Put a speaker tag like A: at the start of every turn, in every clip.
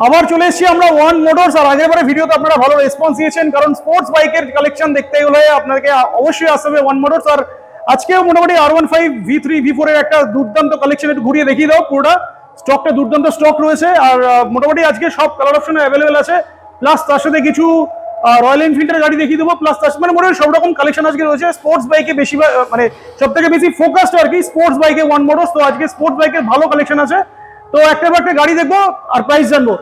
A: আবার চলে এসেছি আমরা ওয়ান মোটরস। আর আগের বারে ভিডিওতে আপনারা ভালো রেসপন্স দিয়েছেন, কারণ স্পোর্টস বাইকের কালেকশন দেখতে গেলে আপনাকে অবশ্যই আসতে হবে ওয়ান মোটরস। আর আজকেও মোটামুটি R15 V3 V4 এর একটা দুর্দান্ত কালেকশন একটু ঘুরিয়ে দেখিয়ে দাও। পুরোটা স্টকটা দুর্দান্ত স্টক রয়েছে, আর মোটামুটি আজকে সব কালার অপশন অ্যাভেলেবেল আছে। প্লাস তার সাথে কিছু রয়্যাল এনফিল্ডের গাড়ি দেখিয়ে দেবো, প্লাস তার মানে মোটামুটি সব রকম কালেকশন আজকে রয়েছে। স্পোর্টস বাইকে বেশি মানে সব থেকে বেশি ফোকাসড আর কি স্পোর্টস বাইকে ওয়ান মোটরস। তো আজকে স্পোর্টস বাইকের ভালো কালেকশন আছে, তো একটা গাড়ি দেখবো আর প্রাইস জানবো।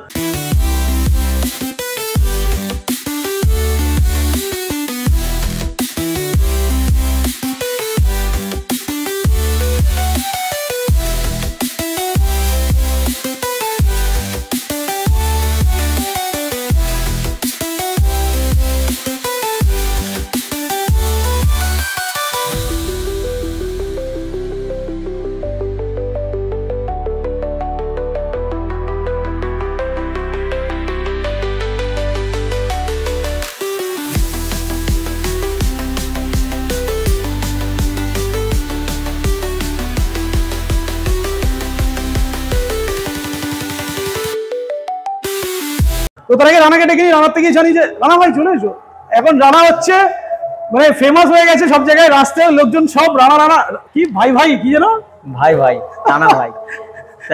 A: তো তার আগে রানাকে ডেকে রানার থেকেই জানি যে রানা ভাই চলে এসো। এখন রানা হচ্ছে মানে ফেমাস হয়ে গেছে সব জায়গায়, রাস্তায় লোকজন সব রানা রানা কি ভাই ভাই কি যেন
B: ভাই ভাই রানা ভাই।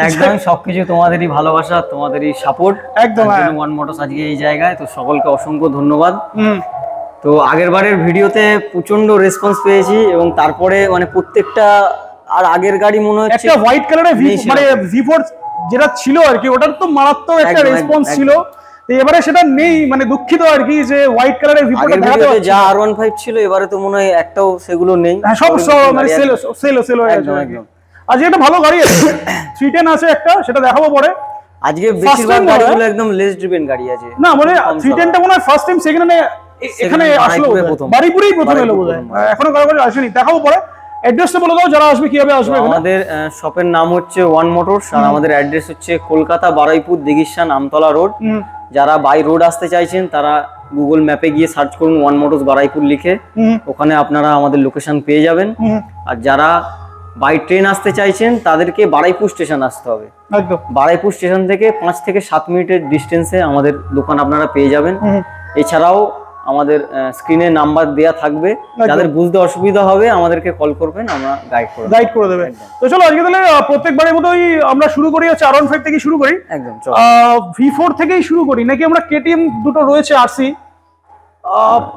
B: একদম সবকিছু তোমাদেরই ভালোবাসা, তোমাদেরই সাপোর্ট।
A: একদম
B: ওয়ান মোটরস আজকে এই জায়গায়, তো সকলকে অসংখ্য ধন্যবাদ। তো আগের বারের ভিডিওতে প্রচন্ড রেসপন্স পেয়েছি, এবং তারপরে মানে প্রত্যেকটা আর আগের গাড়ি মনে হচ্ছে
A: একটা হোয়াইট কালারের মানে V4 যেটা ছিল আর কি, ওটার তো মারাত্মক একটা রেসপন্স ছিল। এবারে সেটা নেই, মানে দুঃখিত আর কি যে হোয়াইট কালারের V4
B: যা R15 ছিল এবারে তো মনে হয় একটাও সেগুলো নেই,
A: সব মানে সেল হয়ে গেছে একদম। আজকে একটা ভালো গাড়ি আছে 310 আছে একটা, সেটা দেখাবো পরে।
B: আজকে বেশিরভাগ গাড়িগুলো একদম লেস ড্রিভেন গাড়ি আছে
A: না, মানে 310 টা মনে হয় ফার্স্ট টাইম সেখানে এখানে আসলো, বাড়িপুরেই প্রথম এলো বোধহয়, এখনো কারো আসেনি, দেখাবো পরে। অ্যাড্রেসটা বলে দাও যারা আসবে কিভাবে আসবে।
B: আমাদের শপের নাম হচ্ছে ওয়ান মোটরস, আর আমাদের অ্যাড্রেস হচ্ছে কলকাতা বারুইপুর দিঘিস্থান আমতলা রোড। যারা বাই রোড আসতে চাইছেন তারা গুগল ম্যাপে গিয়ে সার্চ করুন ওয়ান মোটরস বারুইপুর লিখে, ওখানে আপনারা আমাদের লোকেশন পেয়ে যাবেন। আর যারা বাই ট্রেন আসতে চাইছেন তাদেরকে বারুইপুর স্টেশন আসতে হবে।
A: একদম
B: বারুইপুর স্টেশন থেকে 5 থেকে 7 মিনিটের ডিস্টেন্সে আমাদের দোকান আপনারা পেয়ে যাবেন। এছাড়াও আমাদের স্ক্রিনে নাম্বার দেয়া থাকবে, যাদের বুঝতে অসুবিধা হবে আমাদেরকে কল করবেন, আমরা গাইড করে দেবেন।
A: তো চলো আজকে তাহলে প্রত্যেকবারের মতোই আমরা শুরু করি হচ্ছে R15 থেকে শুরু করি।
B: একদম চলো
A: V4 থেকেই শুরু করি নাকি আমরা KTM দুটো রয়েছে RC,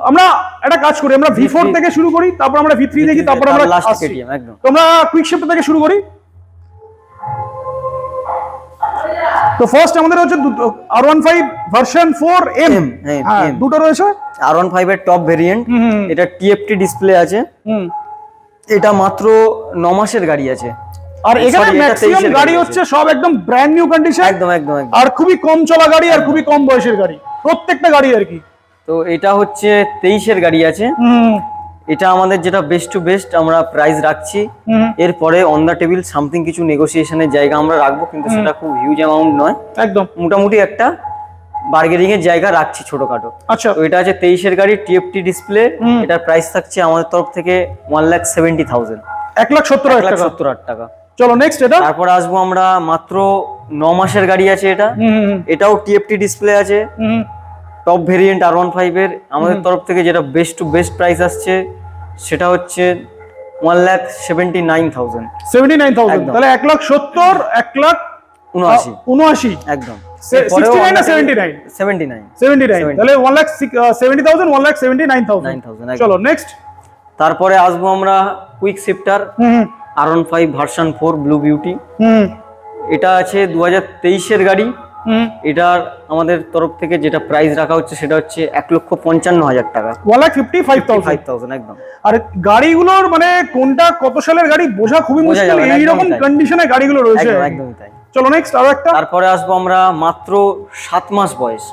A: আমরা একটা কাজ করি, আমরা V4 থেকে শুরু করি, তারপর আমরা V3 দেখি, তারপর আমরা লাস্ট
B: KTM। একদম
A: তোমরা কুইক শিফট থেকে শুরু করি। তো ফার্স্ট আমাদের হচ্ছে R15 ভার্সন 4M দুটো রয়েছে।
B: R15 এর টপ ভেরিয়েন্ট, এটা TFT ডিসপ্লে আছে। এটা মাত্র 9 মাসের গাড়ি আছে,
A: আর এখানে ম্যাক্সিমাম গাড়ি হচ্ছে সব একদম ব্র্যান্ড নিউ কন্ডিশন।
B: একদম একদম
A: আর খুবই কম চলা গাড়ি আর খুবই কম বয়সের গাড়ি, প্রত্যেকটা গাড়ি আর কি।
B: তো এটা হচ্ছে 23 এর গাড়ি আছে। এটা আমাদের যেটা বেস্ট টু বেস্ট আমরা প্রাইস রাখছি, এরপরে অন দা টেবিল সামথিং কিছু নেগোসিয়েশনের জায়গা আমরা রাখবো, কিন্তু সেটা খুব হিউজ অ্যামাউন্ট নয়, একদম মোটামুটি একটা বার্গেনিং এর জায়গা রাখছি ছোটখাটো।
A: আচ্ছা,
B: তো এটা আছে 23 এর গাড়ি TFT ডিসপ্লে, এটার প্রাইস থাকছে আমাদের তরফ থেকে 1,70,000
A: 1,70,000 টাকা। চলো নেক্সট এটা,
B: তারপর আসবো আমরা মাত্র 9 মাসের গাড়ি আছে এটা, এটাও TFT ডিসপ্লে আছে, টপ ভেরিয়েন্ট R15 এর। আমাদের তরফ থেকে যেটা বেস্ট টু বেস্ট প্রাইস আসছে সেটা হচ্ছে 1,79,000
A: তাহলে 1,70,000 1,79,000
B: একদম
A: 69 না 79 তাহলে 1,70,000 1,79,000। চলো নেক্সট,
B: তারপরে আসবো আমরা quick shifter R15 version 4 blue beauty. এটা আছে 2023 এর গাড়ি। এটার আমাদের তরফ থেকে যেটা প্রাইস রাখা হচ্ছে সেটা হচ্ছে 1,55,000 টাকা,
A: 1,55,000
B: একদম।
A: আর গাড়িগুলোর মানে কোনটা কত সালের গাড়ি বোঝা খুবই মুশকিল, এইরকম কন্ডিশনে গাড়িগুলো রয়েছে।
B: একদমই তাই।
A: চলো নেক্সট আরো একটা,
B: তারপরে আসবো আমরা মাত্র 7 মাস বয়স,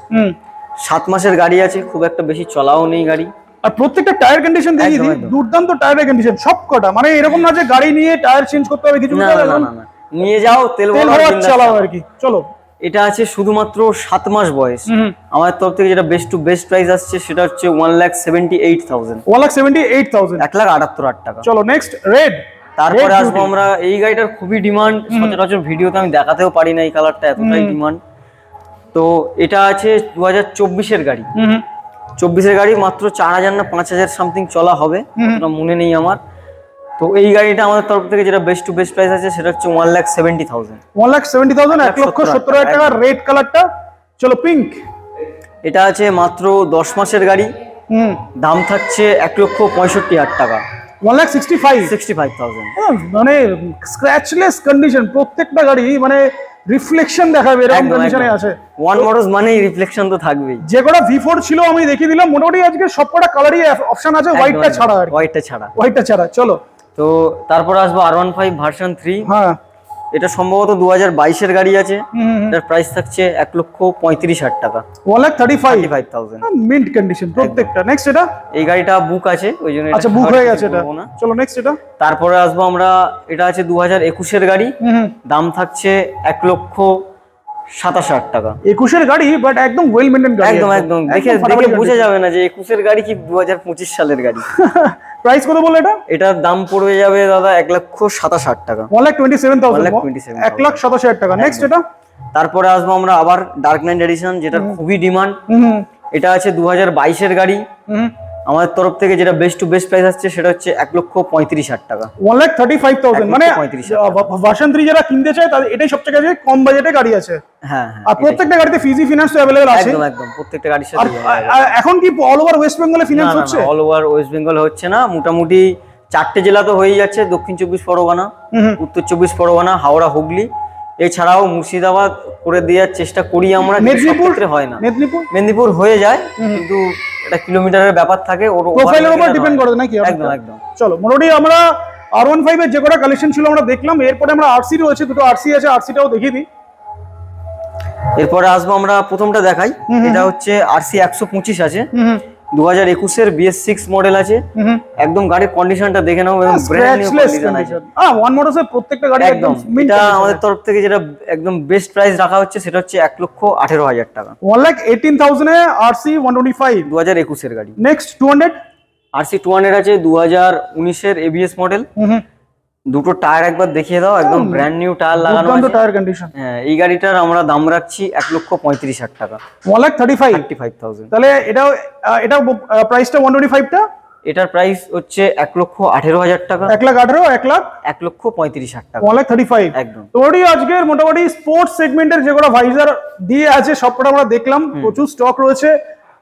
B: 7 মাসের গাড়ি আছে, খুব একটা বেশি চলাও নেই গাড়ি।
A: আর প্রত্যেকটা টায়ার কন্ডিশন দেখি দুর্দান্ত টায়ারের কন্ডিশন সবকটা, মানে এরকম না যে গাড়ি নিয়ে টায়ার চেঞ্জ করতে হবে কিছু,
B: না নিয়ে যাও তেল ভরা
A: চালাও আর কি। চলো
B: এটা আছে শুধুমাত্র 7 মাস বয়স, আমাদের তরফ থেকে যেটা বেস্ট টু বেস্ট প্রাইস আসছে সেটা হচ্ছে 1,78,000
A: 1,78,000 টাকা। চলো নেক্সট রেড,
B: তারপরে আসবো আমরা এই গাড়িটার খুবই ডিমান্ড, সচরাচর ভিডিওতে আমি দেখাতেও পারি না, এই কালারটা এতটাই ডিমান্ড। তো এটা আছে 2024-এর গাড়ি। 24-এর গাড়ি, মাত্র 4000 না 5000 সামথিং চলা হবে, ওটা মনে নেই আমার। তো এই গাড়িটা আমাদের তরফ থেকে যেটা বেস্ট টু বেস্ট প্রাইস আছে সেটা হচ্ছে 1,70,000।
A: 1,70,000, 1,70,000 টাকা। রেড কালারটা, চলো পিঙ্ক।
B: এটা আছে মাত্র 10 মাসের গাড়ি, দাম থাকছে 1,65,000 টাকা।
A: 1,65,000 মানে স্ক্র্যাচলেস কন্ডিশন, প্রত্যেকটা গাড়ি মানে রিফ্লেকশন দেখাবে এরকম কন্ডিশনে আছে।
B: ওয়ান মোটরস মানেই রিফ্লেকশন তো থাকবেই।
A: যে কটা V4 ছিল আমি দেখিয়ে দিলাম, মোটামুটি আজকে সবকটা কালারই অপশন আছে, হোয়াইটটা ছাড়া। আর হোয়াইটটা ছাড়া। চলো
B: তো তারপর আসবো R15 ভার্সন 3।
A: হ্যাঁ,
B: এটা সম্ভবত 2022-এর গাড়ি আছে। এটার প্রাইস থাকছে 1,35,000 টাকা।
A: 1,35,000 মিন্ট কন্ডিশন প্রত্যেকটা। নেক্সট এটা,
B: এই গাড়িটা বুক আছে, ওই জন্য
A: আচ্ছা বুক হয়ে গেছে এটা। চলো নেক্সট এটা।
B: তারপরে আসবো আমরা, এটা আছে 2021-এর গাড়ি, দাম থাকছে 1,27,000 টাকা।
A: 21-এর গাড়ি, বাট একদম ওয়েল মেইনটেইন গাড়ি,
B: একদম দেখে বোঝা যাবে না যে 21-এর গাড়ি কি 2025 সালের গাড়ি।
A: প্রাইস কত বললে এটা?
B: এটার দাম পড়বে যাবে দাদা 1,27,000 টাকা।
A: 1,27,000, 1,27,000 টাকা। নেক্সট এটা।
B: তারপরে আসবো আমরা আবার ডার্ক নাইট এডিশন, যেটা খুবই ডিমান্ড। এটা আছে 2022-এর গাড়ি, আমাদের তরফ থেকে যেটা বেস্ট টু বেস্ট প্রাইস আসছে সেটা হচ্ছে 1,35,000 টাকা।
A: 1,35,000 মানে ভার্সন 3 যারা কিনতে চায় তাদের এটাই সবচেয়ে কাছে কম বাজেটে গাড়ি আছে।
B: হ্যাঁ,
A: আর প্রত্যেকটা গাড়িতে ফিজি ফিনান্স তো अवेलेबल আছে।
B: একদম প্রত্যেকটা গাড়ির সাথে।
A: এখন কি অল ওভার ওয়েস্ট বেঙ্গলে ফিনান্স হচ্ছে?
B: অল ওভার ওয়েস্ট বেঙ্গল হচ্ছে না, মোটামুটি 4টে জেলা তো হয়েই যাচ্ছে, দক্ষিণ 24 পরগনা, উত্তর 24 পরগনা, হাওড়া, হুগলি, এছাড়াও মুর্শিদাবাদ করে দেওয়ার চেষ্টা করি আমরা।
A: মেদিনীপুর
B: হয় না,
A: মেদিনীপুর
B: হয়ে যায়, কিন্তু এটা কিলোমিটারের ব্যাপার থাকে, ওর
A: প্রোফাইলের উপর ডিপেন্ড করে নাকি?
B: একদম।
A: চলো মোটামুটি আমরা R15 এর যে কটা কালেকশন ছিল আমরা দেখলাম। এরপরে আমরা RC রয়েছে, দুটো RC আছে, RCটাও দেখিয়ে দিই।
B: এরপরে আসবো আমরা, প্রথমটা দেখাই। এটা হচ্ছে RC 125 আছে, 2021-এর BS6 মডেল আছে। একদম গাড়ির কন্ডিশনটা দেখে নাও, ব্র্যান্ড নিউ কন্ডিশন আছে।
A: ওয়ান মোটরসের প্রত্যেকটা গাড়ি একদম।
B: এটা আমাদের তরফ থেকে যেটা একদম বেস্ট প্রাইস রাখা হচ্ছে সেটা হচ্ছে 1,18,000 টাকা।
A: 1,18,000 এ RC 125
B: 2021-এর গাড়ি।
A: নেক্সট 200
B: RC 200 আছে 2019-এর ABS মডেল। দুটো টায়ার একবার দেখিয়ে দাও, একদম ব্র্যান্ড নিউ টায়ার লাগানো আছে,
A: টায়ার কন্ডিশন।
B: হ্যাঁ, এই গাড়িটার আমরা দাম রাখছি 1,35,000 টাকা।
A: 1,35,000 তাহলে এটা প্রাইসটা 125 টা,
B: এটার প্রাইস হচ্ছে 1,18,000 টাকা।
A: 1,35,000
B: টাকা,
A: 1,35,000
B: একদম।
A: তো আজকের মোটামুটি স্পোর্টস সেগমেন্টের যেগুলো ভাইজার দিয়ে আছে সবকটা আমরা দেখলাম, প্রচুর স্টক রয়েছে,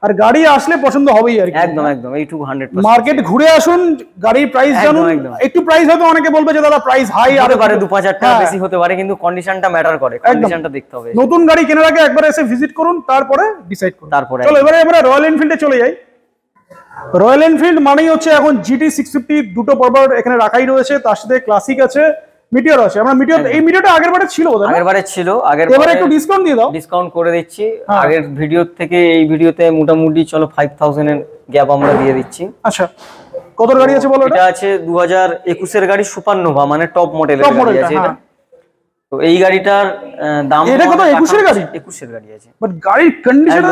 A: আর গাড়ি আসলে পছন্দ হবেই আর কি।
B: একদম এইটুকু 100%।
A: মার্কেট ঘুরে আসুন, গাড়ির প্রাইস জানুন। একটু প্রাইস হয়তো অনেকে বলবে যে দাদা প্রাইস হাই,
B: হতে পারে 2-5,000 টাকা বেশি হতে পারে, কিন্তু কন্ডিশনটা ম্যাটার করে, কন্ডিশনটা দেখতে হবে।
A: নতুন গাড়ি কেনার আগে একবার এসে ভিজিট করুন, তারপরে ডিসাইড করুন। চলো এবারে রয়্যাল এনফিল্ডে চলে যাই। রয়্যাল এনফিল্ড মানেই হচ্ছে এখন GT 650 দুটো পরপর এখানে রাখাই রয়েছে, তার সাথে ক্লাসিক আছে, মিটিওর আছে। আমরা মিটিওর, এই মিটিওরটা আগেরবারে ছিল,
B: আগেরবারে ছিল,
A: এবারে একটু ডিসকাউন্ট দিয়ে দাও।
B: ডিসকাউন্ট করে দিচ্ছি, আগের ভিডিও থেকে এই ভিডিওতে মোটামুটি চলো 5,000 এর গ্যাপ আমরা দিয়ে দিচ্ছি।
A: আচ্ছা, কত গাড়ি আছে বলো?
B: এটা আছে 2021-এর গাড়ি, সুপারনোভা, মানে টপ মডেলের গাড়ি আছে এটা। তো এই গাড়িটার দাম,
A: এটা কত? 21-এর গাড়ি?
B: 21-এর গাড়ি আছে,
A: বাট গাড়ির কন্ডিশন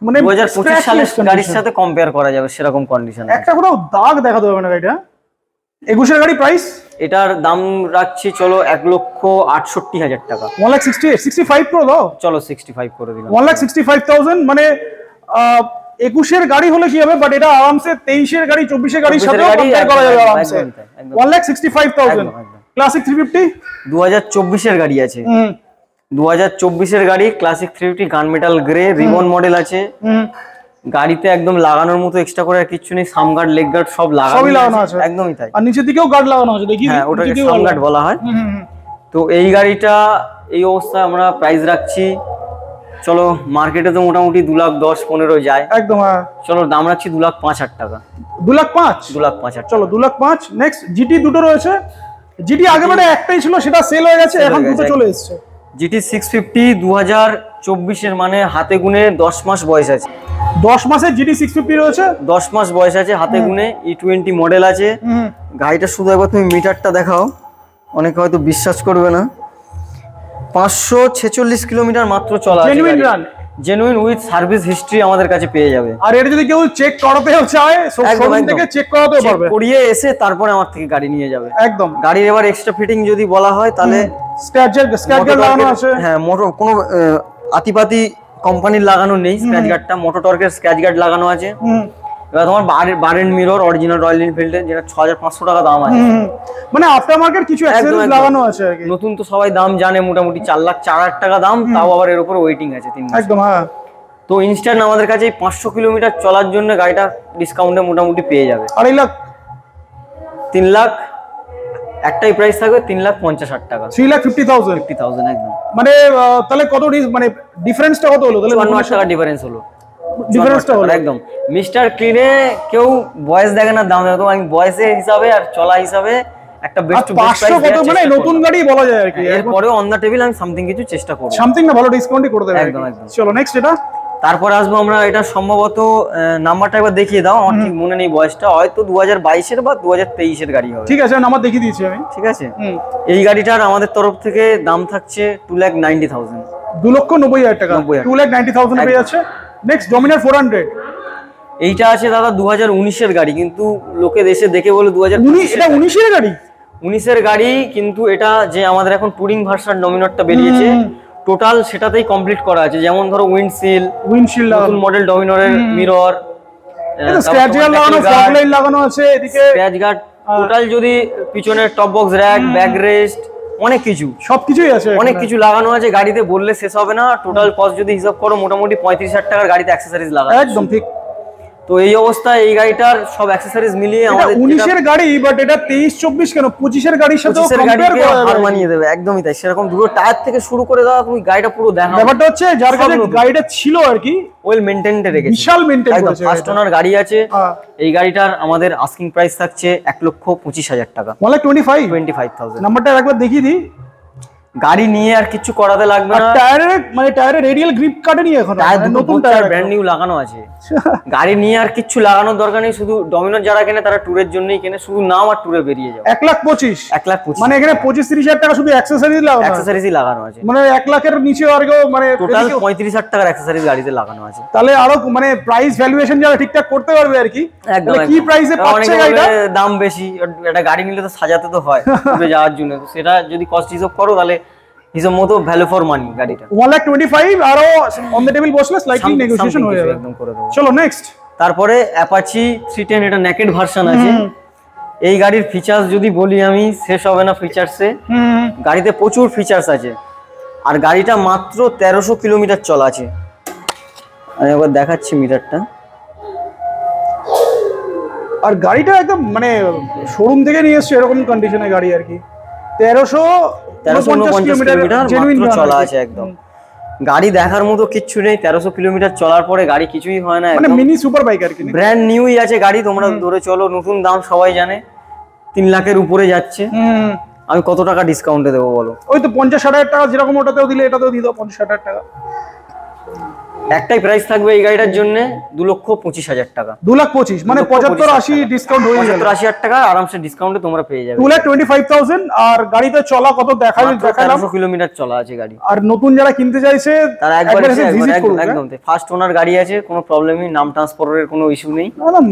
A: মানে
B: 2025 সালের গাড়ির সাথে কম্পেয়ার করা যাবে সেরকম কন্ডিশন।
A: একটা কোথাও দাগ দেখাতে হবে না গাড়িটা। 21-এর গাড়ি প্রাইস,
B: এটার দাম রাখছি চলো 1,68,000 টাকা।
A: 1,65 প্রো দাও,
B: চলো 65 করে দিলাম।
A: 1,65,000 মানে 21-এর গাড়ি হলে কি হবে, বাট এটা আরামসে 23-এর গাড়ি, 24-এর গাড়ির সাথে কম্পেয়ার করা যাবে আরামসে। 1,65,000 ক্লাসিক 350
B: 2024-এর গাড়ি আছে, 2024-এর গাড়ি, ক্লাসিক 350 গান মেটাল গ্রে রিবন মডেল আছে। গাড়িতে একদম লাগানোর মতো এক্সট্রা করে আর কিছু নেই, সামগার্ড, লেগ গার্ড সব লাগানো আছে, একদমই তাই।
A: আর নিচের দিকেও গার্ড লাগানো আছে, দেখি।
B: হ্যাঁ, ওটাকে সামগার্ড বলা হয়। তো এই গাড়িটা এই অবস্থায় আমরা প্রাইস রাখছি, চলো মার্কেটে তো মোটামুটি 2,10,15 যায়,
A: একদম। হ্যাঁ,
B: চলো দাম রাখছি 2,05,000 টাকা।
A: 2,05,000 চলো 2,05,000। নেক্সট GT দুটো রয়েছে। GT আগেবারে একটাই ছিল, সেটা সেল হয়ে গেছে, এখন দুটো চলে এসেছে।
B: GT 650 2024-এর, মানে হাতে গুনে 10 মাস বয়স আছে।
A: 10 মাসের GT 650 রয়েছে,
B: 10 মাস বয়স আছে, হাতে গুনে E20 মডেল আছে। গাড়িটা শুধু একবার তুমি মিটারটা দেখাও, অনেকে হয়তো বিশ্বাস করবে না, 546 কিলোমিটার মাত্র চলা আছে। জেনুইন উইথ সার্ভিস হিস্ট্রি আমাদের কাছে পেয়ে যাবে।
A: আর এটা যদি কেউ চেক করাতেও চায়, শোরুম থেকে চেক করাতেও পারবে,
B: করিয়ে এসে তারপরে আমার থেকে গাড়ি নিয়ে যাবে।
A: একদম।
B: গাড়ির এবার এক্সট্রা ফিটিং যদি বলা হয় তাহলে
A: স্ক্র্যাচ লাগানো আছে।
B: হ্যাঁ, মোটর কোনো আতিপাতি কোম্পানির লাগানো নেই স্ক্র্যাচ গার্ডটা, মোটো টর্কের স্ক্র্যাচ গার্ড লাগানো আছে। এবার তোমার বারেন মিরর অরিজিনাল রয়্যাল এনফিল্ডের, যেটা 6500 টাকা দাম আছে।
A: মানে আফটার মার্কেট কিছু অ্যাক্সেসরিজ লাগানো আছে আর কি।
B: নতুন তো সবাই দাম জানে, মোটামুটি 4,04,000 টাকা দাম, তাও আবার এর উপর ওয়েটিং আছে 3 মাস।
A: একদম হ্যাঁ।
B: তো ইনস্ট্যান্ট আমাদের কাছে 500 কিলোমিটার চলার জন্য গাড়িটা ডিসকাউন্টে মোটামুটি পেয়ে যাবে।
A: 2.5 লাখ
B: 3 লাখ একটাই প্রাইস থাকবে, 3,50,000 টাকা,
A: 3,50,000
B: 50,000 একদম।
A: মানে তাহলে কত মানে ডিফারেন্সটা কত হলো তাহলে?
B: 54 টাকা ডিফারেন্স হলো,
A: ডিফারেন্সটা হলো
B: একদম। মিস্টার ক্লিনে কেউ বয়স দেখে না, দাম দেখে। তো আমি বয়সের হিসাবে আর চলা হিসাবে একটা বেস্ট টু বেস্ট প্রাইস
A: কত মানে নতুন গাড়ি বলা যায় আর কি।
B: এরপরে অন দা টেবিল আমি সামথিং কিছু চেষ্টা করব,
A: সামথিং না ভালো ডিসকাউন্টই করে দেবে
B: একদম একদম।
A: চলো নেক্সট এটা।
B: তারপরে আসবো আমরা, এটা সম্ভবত নাম্বারটা একবার দেখিয়ে দাও, আমার ঠিক মনে নেই বয়সটা, হয়তো 2022 এর বা 2023 এর গাড়ি হবে।
A: ঠিক আছে নাম্বার দেখিয়ে দিয়েছি আমি।
B: ঠিক আছে, এই গাড়িটার আমাদের তরফ থেকে দাম থাকছে 2,90,000,
A: 2,90,000 টাকা, 2,90,000 পেয়ে যাচ্ছে। নেক্সট ডমিনার 400,
B: এইটা আছে দাদা 2019 এর গাড়ি, কিন্তু লোকে দেশে দেখে বলে 2019।
A: এটা 19 এর গাড়ি?
B: 19 এর গাড়ি, কিন্তু এটা যে আমাদের এখন টুরিং ভার্সন ডমিনারটা বেরিয়েছে টোটাল সেটাতেই কমপ্লিট করা আছে। যেমন ধরো উইন্ডশিল্ড নতুন মডেল ডমিনারের মিরর,
A: স্ক্র্যাচ গার্ড লাগানো, ফগ লাইট লাগানো আছে এদিকে,
B: স্ক্র্যাচ গার্ড টোটাল, যদি পিছনের top box rack, back rest, অনেক কিছু
A: সবকিছুই আছে,
B: অনেক কিছু লাগানো আছে। গাড়িতে বললে শেষ হবে না। টোটাল কস্ট যদি হিসাব করো মোটামুটি 35,000 টাকার গাড়িতে অ্যাকসেসরিজ লাগানো।
A: একদম ঠিক।
B: তো এই অবস্থায় এই গাড়িটার সব অ্যাকসেসরিজ মিলিয়ে আমাদের
A: 19 এর গাড়ি, বাট এটা 23-24 কেন 25 এর গাড়ির সাথে কম্পেয়ার করা যাবে,
B: হার মানিয়ে দেবে। একদমই তাই, সেরকম দুটো টায়ার থেকে শুরু করে দাও তুমি, গাড়িটা পুরো দেখো।
A: ব্যাপারটা হচ্ছে যার কাছে গাড়িটা ছিল আর কি
B: ওয়েল মেইনটেইনড রেখেছে,
A: বিশাল মেইনটেইন করেছে।
B: ফার্স্ট ওনার গাড়ি আছে। এই গাড়িটার আমাদের আস্কিং প্রাইস থাকছে 1,25,000 টাকা,
A: 1,25,000। নাম্বারটা একবার দেখিয়ে দিই।
B: গাড়ি নিয়ে আর কিছু করাতে লাগবে না।
A: টায়ারের রেডিয়াল গ্রিপ কাটেনি এখন,
B: নতুন টায়ার ব্র্যান্ড নিউ লাগানো আছে। গাড়ি নিয়ে আর কিছু লাগানোর দরকার নেই, শুধু ডমিনার যারা কেনে তারা ট্যুরের জন্যই কেনে, শুধু নাম আর ট্যুরে বেরিয়ে যাবে।
A: 1,25,000 মানে এখানে 25-30,000 টাকা শুধু অ্যাকসেসরিজ লাগানো আছে। মানে 1 লাখের নিচে আর কেউ মানে
B: টোটাল 35,000 টাকার অ্যাকসেসরিজ গাড়িতে লাগানো আছে।
A: তাহলে আরো মানে প্রাইস ভ্যালুয়েশন যারা ঠিকঠাক করতে পারবে আর কি।
B: একদম
A: কি প্রাইসে পাচ্ছে গাড়িটা?
B: দাম বেশি, একটা গাড়ি নিলে তো সাজাতে তো হয় ট্যুরে যাওয়ার জন্য, সেটা যদি কস্ট হিসাব করো তাহলে হিসাব মতো ভ্যালু ফর মানি গাড়িটা
A: 1,25,000 আরো অন দ্য টেবিল বসলে স্লাইটলি নেগোসিয়েশন হয়ে যাবে,
B: একদম করে দেবো।
A: চলো নেক্সট।
B: তারপরে অ্যাপাচি 310, এটা নেকেড ভার্সন আছে। এই গাড়ির ফিচার্স যদি বলি আমি শেষ হবে না ফিচার্সে। গাড়িতে প্রচুর ফিচার্স আছে, আর গাড়িটা মাত্র 1300 কিলোমিটার চলা আছে। আমি একবার দেখাচ্ছি মিটারটা।
A: আর গাড়িটা একদম মানে শোরুম থেকে নিয়ে এসছে এরকম কন্ডিশনে গাড়ি আর কি। 1350 কিলোমিটার
B: চলা আছে একদম। গাড়ি দেখার মতো কিচ্ছু নেই, 1300 কিলোমিটার চলার পরে গাড়ি কিছুই হয় না,
A: মানে মিনি সুপার বাইক আর কি।
B: ব্র্যান্ড নিউই আছে গাড়ি, তোমরা ধরে চলো। নতুন দাম সবাই জানে 3 লাখের উপরে যাচ্ছে। আমি কত টাকা ডিসকাউন্টে দেবো বলো?
A: ওই তো 50-60,000 টাকা, যেরকম ওটাতেও দিলে এটাতেও দিয়ে দাও 50-60,000 টাকা।
B: একটাই প্রাইস থাকবে এই গাড়িটার জন্য 2,25,000 টাকা।
A: 2,25,000 মানে 75-80 ডিসকাউন্ট হয়ে যাবে।
B: 75-80,000 টাকা আরামসে ডিসকাউন্টে তোমরা পেয়ে যাবে।
A: 2,25,000। আর গাড়িতে চলা কত দেখালাম?
B: 1300 কিলোমিটার চলা আছে গাড়ি।
A: আর নতুন যারা কিনতে চাইছে
B: তারা একবার এসে ভিজিট করুন। একদম ফার্স্ট ওনার গাড়ি আছে, কোনো প্রবলেমই, নাম ট্রান্সফারের কোনো ইস্যু নেই,
A: একদম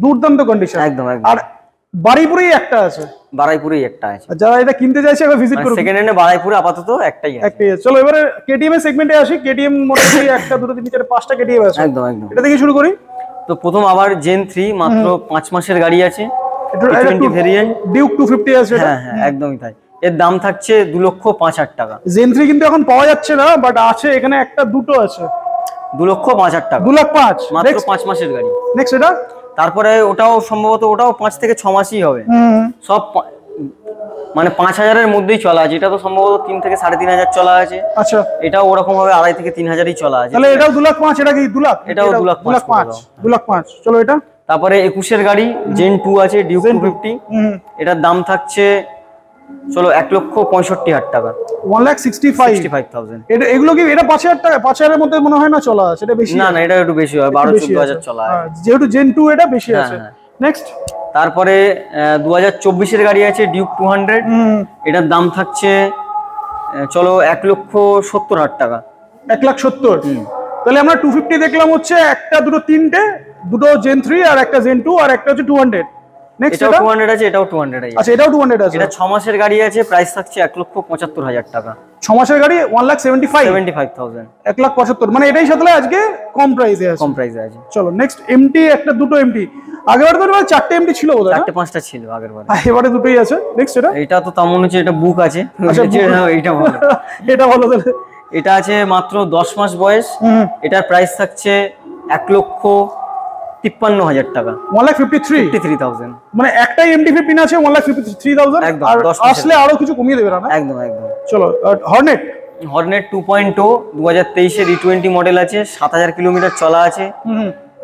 A: দুর্দান্ত কন্ডিশন।
B: একদম একদম।
A: আর বারুইপুরেই একটা আছে,
B: বারুইপুরেই একটা আছে।
A: যারা এটা কিনতে চাইছে একবার ভিজিট করুন।
B: সেকেন্ড হ্যান্ডে বারুইপুরে আপাতত একটাই আছে।
A: চলো এবারে কেটিএম এর সেগমেন্টে আসি। কেটিএম মোটামুটি 1, 2, 3, 4, 5টা কেটিএম আছে।
B: একদম একদম।
A: এটা থেকে শুরু করি।
B: তো প্রথম আবার জেন 3 মাত্র 5 মাসের গাড়ি আছে, 20 ভেরিয়েন্ট,
A: ডিউক 250 আছে এটা।
B: হ্যাঁ হ্যাঁ একদমই তাই। এর দাম থাকছে 2,05,000 টাকা।
A: জেন 3 কিন্তু এখন পাওয়া যাচ্ছে না, বাট আছে এখানে একটা দুটো আছে।
B: 2,05,000 টাকা,
A: 2,05,000
B: মাত্র 5 মাসের গাড়ি।
A: নেক্সট এটা।
B: তারপরে ওটাও সম্ভবত ওটাও 5 থেকে 6 মাসই হবে। সব মানে 5,000 এর মধ্যেই চলা আছে। এটা তো সম্ভবত 3 থেকে 3,500 চলা আছে।
A: আচ্ছা,
B: এটাও ওরকম ভাবে 2,500 থেকে 3,000ই চলা আছে।
A: তাহলে এটাও 2,05,000। এটা কি 2 লাখ?
B: এটাও 2,05,000।
A: 2,05,000। চলো এটা।
B: তারপরে 21 এর গাড়ি জেন 2 আছে, ডিউক 250। এটার দাম থাকছে চলো 1,65,000 টাকা,
A: 1,65,000। এটা এগুলো কি এটা 5,000 টাকা? 5,000 এর মধ্যে মনে হয় না চলা আছে, এটা বেশি।
B: না না, এটা একটু বেশি হয়, 12-14,000 চলা আছে,
A: যেহেতু জেন 2 এটা বেশি আছে। নেক্সট।
B: তারপরে 2024 এর গাড়ি আছে ডিউক 200। এটার দাম থাকছে চলো 1,70,000 টাকা,
A: 1,70,000। তাহলে আমরা 250 দেখলাম হচ্ছে একটা, দুটো, তিনটে, দুটো জেন 3 আর একটা জেন 2 আর একটা হচ্ছে 200। নেক্সট
B: এটাও
A: এটা
B: 200 আছে, এটাও 200 আছে।
A: আচ্ছা এটাও 200 আছে।
B: এটা 6 মাসের গাড়ি আছে, প্রাইস থাকছে 1,75,000 টাকা।
A: 6 মাসের গাড়ি 1,75,000
B: 75,000
A: 1,75,000 মানে এটাই সাথে আজকে কম প্রাইসে আছে।
B: কম প্রাইসে আছে।
A: চলো নেক্সট এমটি, একটা দুটো এমটি। আগেরবার তো 4টে এমটি ছিল বোধহয়,
B: 4টে 5টা ছিল আগের বার।
A: এবারে দুটোই আছে। নেক্সট এটা
B: এটা তো তেমন হচ্ছে, এটা বুক আছে।
A: আচ্ছা, book।
B: এটা ভালো।
A: এটা ভালো তাহলে।
B: এটা আছে মাত্র 10 মাস বয়স। এটার প্রাইস থাকছে 1,53,000 টাকা।
A: 1,53,000 মানে একটাই এমটি 15 আছে 1,53,000।
B: একদম,
A: আর
B: 10 মাসের।
A: আসলে আরো কিছু কমিয়ে দেবে না?
B: একদম একদম।
A: চলো হর্নেট।
B: হর্নেট 2.0 2023 এর E20 মডেল আছে, 7,000 কিলোমিটার চলা আছে।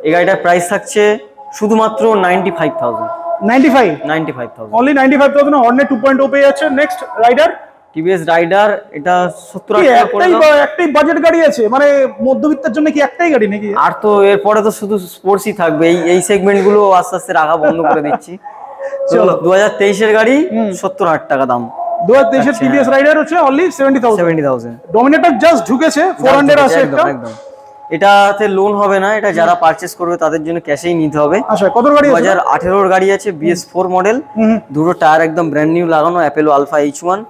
B: এই গাড়িটার প্রাইস থাকছে শুধুমাত্র 95,000।
A: 95 অনলি 95,000 হর্নেট 2.0 পেয়ে যাচ্ছে। নেক্সট রাইডার,
B: টিভিএস রাইডার, এটা 70,000 টাকা করে দাম।
A: একটাই বাজেট গাড়ি আছে মানে মধ্যবিত্তের জন্য কি একটাই গাড়ি নাকি?
B: আর তো এরপরে তো শুধু স্পোর্টসই থাকবে, এই সেগমেন্ট গুলো আস্তে আস্তে রাখা বন্ধ করে দিচ্ছি। চলো 2023 এর গাড়ি 70,000 টাকা দাম।
A: 2023 এর টিভিএস রাইডার হচ্ছে অনলি
B: 70,000।
A: ডমিনেটর জাস্ট ঢুকেছে, 400 আছে একটা।
B: একদম। এটাতে লোন হবে না, এটা যারা পারচেজ করবে তাদের জন্য ক্যাশেই নিতে হবে।
A: আচ্ছা কত গাড়ি আছে?
B: 2018 এর গাড়ি আছে, BS4 মডেল। দুটো টায়ার একদম ব্র্যান্ড নিউ লাগানো, অ্যাপেলো আলফা H1।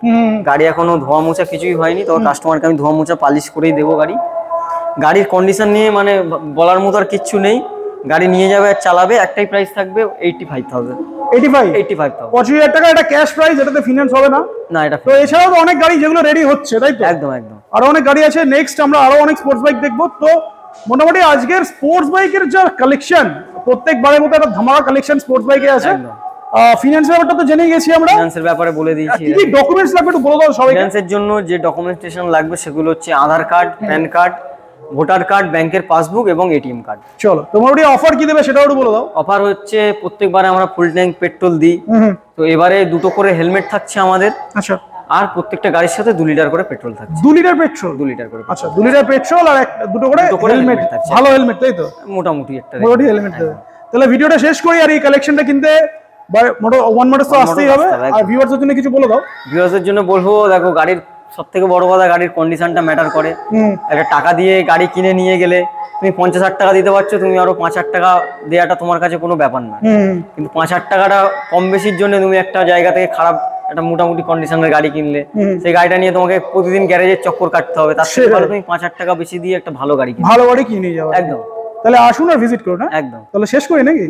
B: গাড়ি এখনো ধোয়া মোছা কিছুই হয়নি, তো কাস্টমারকে আমি ধোয়া মোছা পালিশ করেই দেবো গাড়ি। গাড়ির কন্ডিশন নিয়ে মানে বলার মতো আর কিচ্ছু নেই। গাড়ি নিয়ে যাবে আর চালাবে, একটাই প্রাইস থাকবে 85,000। 85,000
A: 25,000 টাকা এটা ক্যাশ প্রাইস, এটাতে ফিনান্স হবে না?
B: না, এটা
A: তো এছাড়াও তো অনেক গাড়ি যেগুলো রেডি হচ্ছে, তাই তো?
B: একদম একদম।
A: আরো অনেক গাড়ি আছে। নেক্সট আমরা আরো অনেক স্পোর্টস বাইক দেখবো। তো মোটামুটি আজকের স্পোর্টস বাইকের যা কালেকশন, প্রত্যেকবারের মতো একটা ধামাকা কালেকশন স্পোর্টস বাইকে আছে। ফিনান্সের ব্যাপারটা তো জেনেই গেছি আমরা।
B: ফিনান্সের ব্যাপারে বলে দিয়েছি।
A: কি কি ডকুমেন্টস লাগবে একটু বলে দাও সবাইকে।
B: ফিনান্সের জন্য যে ডকুমেন্টেশন লাগবে সেগুলো হচ্ছে Aadhaar card, PAN card, voter card, ব্যাংকের পাসবুক এবং এটিএম কার্ড।
A: চলো তোমার অফার কি দেবে সেটাও একটু বলে দাও।
B: অফার হচ্ছে প্রত্যেকবারে আমরা ফুল ট্যাঙ্ক পেট্রোল দিই, তো এবারে দুটো করে হেলমেট থাকছে আমাদের।
A: আচ্ছা।
B: আর প্রত্যেকটা গাড়ির সাথে 2 লিটার করে পেট্রোল থাকছে।
A: 2 লিটার পেট্রোল?
B: 2 লিটার করে।
A: আচ্ছা 2 লিটার পেট্রোল আর দুটো করে হেলমেট থাকছে। ভালো হেলমেট তাই তো?
B: মোটামুটি একটা
A: মোটামুটি হেলমেট দেবে। তাহলে ভিডিওটা শেষ করি, আর এই কালেকশনটা কিনতে ওয়ান মোটরস তো আসতেই হবে। আর ভিউয়ারদের জন্য কিছু বলে দাও।
B: ভিউয়ারদের জন্য বলবো, দেখো গাড়ির সবথেকে বড় কথা গাড়ির কন্ডিশনটা ম্যাটার করে। একটা টাকা দিয়ে গাড়ি কিনে নিয়ে গেলে তুমি 50,000 টাকা দিতে পারছো, তুমি আরো 5,000 টাকা দেওয়াটা তোমার কাছে কোনো ব্যাপার না। কিন্তু 5,000 টাকাটা কম বেশির জন্য তুমি একটা জায়গা থেকে খারাপ একটা মোটামুটি কন্ডিশনের গাড়ি কিনলে, সেই গাড়িটা নিয়ে তোমাকে প্রতিদিন গ্যারেজের চক্কর কাটতে হবে। তার থেকে ভালো তুমি 5,000 টাকা বেশি দিয়ে একটা ভালো গাড়ি
A: কিনে যাও।
B: একদম।
A: তাহলে আসুন আর ভিজিট করুন।
B: একদম।
A: তাহলে শেষ করি নাকি?